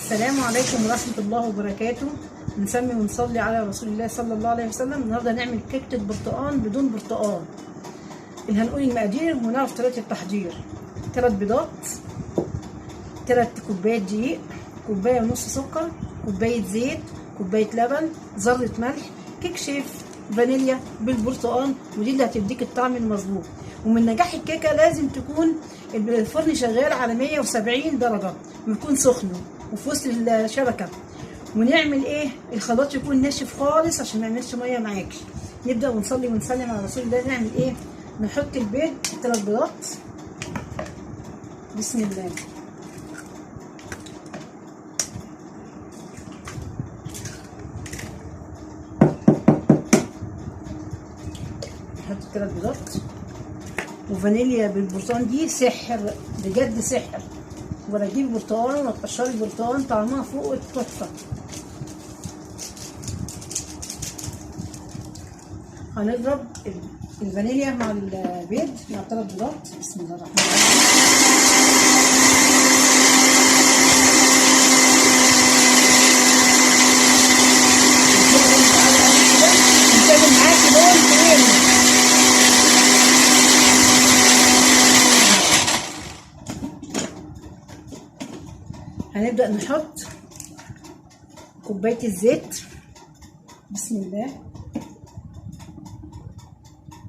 السلام عليكم ورحمة الله وبركاته. نسمي ونصلي على رسول الله صلى الله عليه وسلم. النهارده هنعمل كيكة برتقال بدون برتقال. اللي هنقول المقادير ونعرف طريقة التحضير. 3 بيضات، 3 كوبايات دقيق، كوباية ونص سكر، كوباية زيت، كوباية لبن، ذرة ملح، كيك شيف، فانيليا بالبرتقال، ودي اللي هتديك الطعم المظبوط. ومن نجاح الكيكه لازم تكون الفرن شغال على 170 درجه ويكون سخن وفي وسط الشبكه. ونعمل ايه؟ الخلاط يكون ناشف خالص عشان ما يعملش ميه معاكي. نبدا ونصلي ونسلم على رسول الله. نعمل ايه؟ نحط البيض 3 بيضات. بسم الله. نحط 3 بيضات. وفانيليا بالبرتقال دي سحر بجد، سحر. ولا تجيبي برتقال ولا تقشري برتقال، طعمها فوق التحفه. هنضرب الفانيليا مع البيض مع 3 بيضات. بسم الله الرحمن الرحيم. معاكي لون كريمي. هنبدأ نحط كوباية الزيت. بسم الله.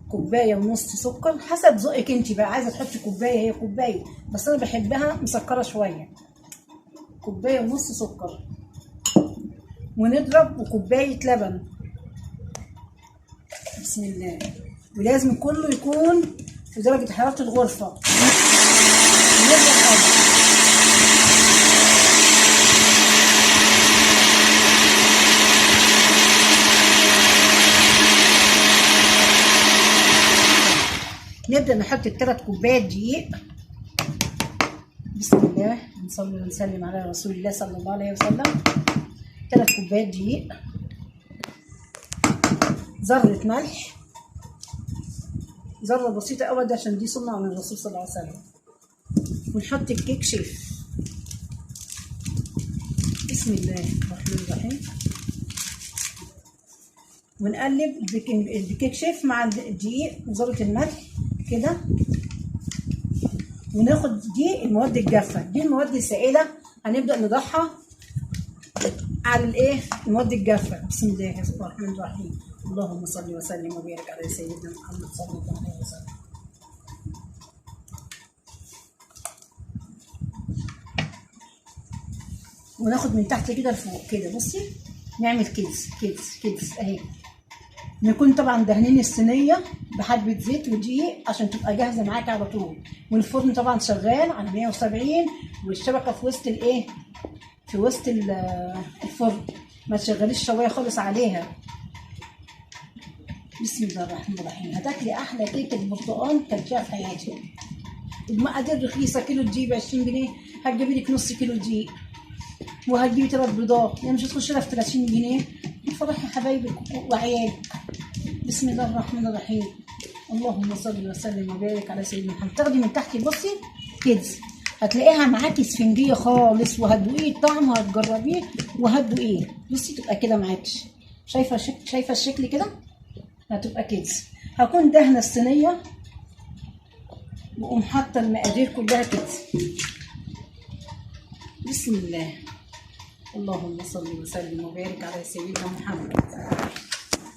كوباية ونص سكر حسب ذوقك انت بقى، عايزة تحطي كوباية هي كوباية، بس انا بحبها مسكرة شوية. كوباية ونص سكر ونضرب، وكوباية لبن. بسم الله. ولازم كله يكون في درجة حرارة الغرفة. نبدأ نحط 3 كوبايات دقيق. بسم الله. نصلي ونسلم على رسول الله صلى الله عليه وسلم. 3 كوبايات دقيق، ذرة ملح، ذرة بسيطة أوي عشان دي سنة عن الرسول صلى الله عليه وسلم. ونحط الكيك شيف. بسم الله الرحمن الرحيم. ونقلب الكيك شيف مع الدقيق وذرة الملح كده. وناخد دي المواد الجافة، دي المواد السائلة هنبدأ نضعها على الايه؟ المواد الجافة. بسم الله الرحمن الرحيم. اللهم صل وسلم وبارك على سيدنا محمد صلى الله عليه وسلم. وناخد من تحت كده لفوق كده. بصي نعمل كيس كيس كيس اهي. نكون طبعا دهنين الصينيه بحبه زيت ودقيق عشان تبقى جاهزه معاكي على طول. والفرن طبعا شغال على 170 والشبكه في وسط الايه؟ في وسط الفرن. ما تشغليش شوايه خالص عليها. بسم الله الرحمن الرحيم. هتاكلي احلى كيكه برتقال كلتيها في حياتك. بمقادير رخيصه. كيلو دقيق ب 20 جنيه، هتجيبي لك نص كيلو دقيق. وهتجيبي 3 بيضات، يعني مش هتخش لها في 30 جنيه. فرحي حبايبك وعيالك. بسم الله الرحمن الرحيم. اللهم صل وسلم وبارك على سيدنا محمد. تاخدي من تحت بصي كده هتلاقيها معاكي اسفنجيه خالص، وهتدوقيه الطعم وهتجربيه وهتدوقيه. بصي تبقى كده معاكي. شايفه الشكل كده؟ هتبقى كده. هكون دهنه الصينيه واقوم حاطه المقادير كلها كده. بسم الله. اللهم صل وسلم وبارك على سيدنا محمد.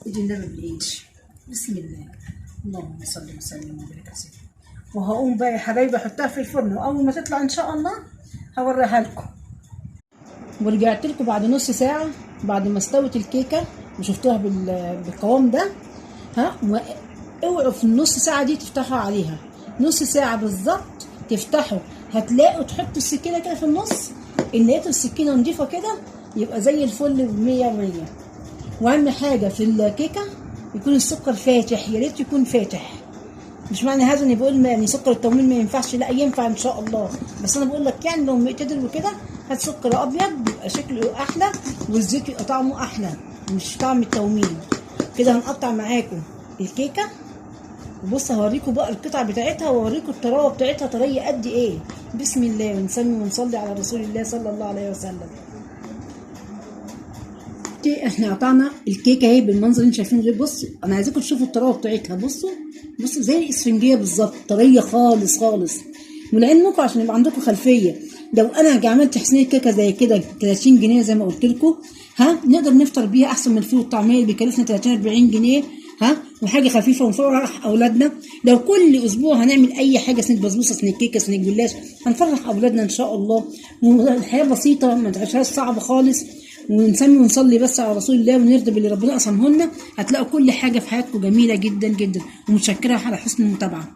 ايدي النبي بالايد. بسم الله. اللهم صل وسلم وبارك على سيدنا. وهقوم بقى يا حبايبي احطها في الفرن، واول ما تطلع ان شاء الله هوريها لكم. ورجعت لكم بعد نص ساعه بعد ما استوت الكيكه وشفتوها بالقوام ده. اوعوا في النص ساعه دي تفتحوا عليها. نص ساعه بالظبط تفتحوا، هتلاقوا تحطوا السكينه كده في النص. ان لقيتوا السكينه نضيفه كده يبقى زي الفل 100%. واهم حاجه في الكيكه يكون السكر فاتح، يا ريت يكون فاتح. مش معنى هذا اني بقول يعني سكر التومين ما ينفعش، لا ينفع ان شاء الله، بس انا بقول لك يعني لو مقتدر وكده هات سكر ابيض بيبقى شكله احلى، والزيت يبقى طعمه احلى مش طعم التومين. كده هنقطع معاكم الكيكه وبص هوريكم بقى القطع بتاعتها، واوريكم الطراوه بتاعتها طريه قد ايه. بسم الله ونسمي ونصلي على رسول الله صلى الله عليه وسلم. احنا قطعنا الكيكه اهي بالمنظر اللي انتم شايفينه ده. بصوا انا عايزاكم تشوفوا الطراوه بتاعتها. بصوا زي الاسفنجيه بالظبط، طريه خالص خالص. ولعلمكم عشان يبقى عندكم خلفيه، لو انا عملت صينيه كيكه زي كده 30 جنيه زي ما قلت لكم، نقدر نفطر بيها احسن من الفول والطعميه اللي بيكلفنا 30 40 جنيه. وحاجه خفيفه ونفرح اولادنا. لو كل اسبوع هنعمل اي حاجه، صينيه بسبوسه، صينيه كيكه، صينيه جلاش، هنفرح اولادنا ان شاء الله. والحياه بسيطه، ما تعيشهاش صعبه خالص. ونسمي ونصلي بس على رسول الله، ونرضى باللي ربنا قسمه لنا. هتلاقوا كل حاجه في حياتكم جميله جدا جدا. ومتشكره على حسن المتابعه.